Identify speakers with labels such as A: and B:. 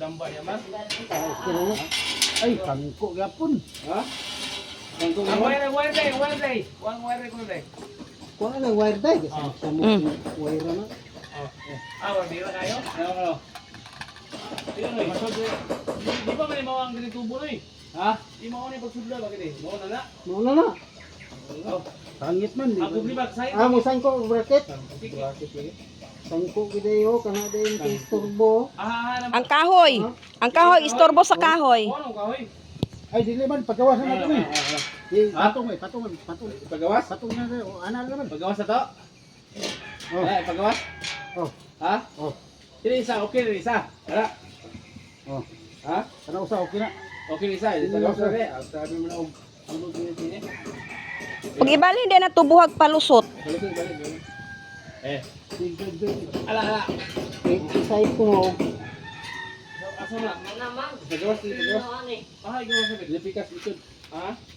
A: damba ya man.
B: Ay, sangko gapon.
A: Ha? Ang wire day. Wang wire ko day.
B: Kuha na wire tie kasi sa mo wire na.
A: Oh. Wala na kayo? Ano? Di ba may mawang ganito tubo no eh? Ha? Di mo ni pagsudla bakit eh? Mo na na.
B: Mo na na. Sangit man.
A: Ako blibag say.
B: Mo sangko bracket.
A: Sige.
B: Sangko gidayo kana din kay turbo.
C: Ang kahoy. Ang kahoy, istorbo sa kahoy.
A: Ano kahoy?
B: Ay dili man pagawas na nato ni. Patong.
A: Pagawas?
B: Patong na o ana naman.
A: Pagawas na to?
B: Oh.
A: Pagawas?
B: Oh.
A: Ha?
B: Oh.
A: Dili isa, okay rin isa. Wala.
B: Oh.
A: Ha?
B: Kana usa okay na.
A: Okay rin isa. Pagawas na rin. Sabi mo na ang lugin din.
C: Pag ibali din na tubuhag palusot.
A: Balik. Ala.
B: Isay ko mo.
A: Asa na? Pagawas. Ay, gawas na. Lipikas ikot. Ha?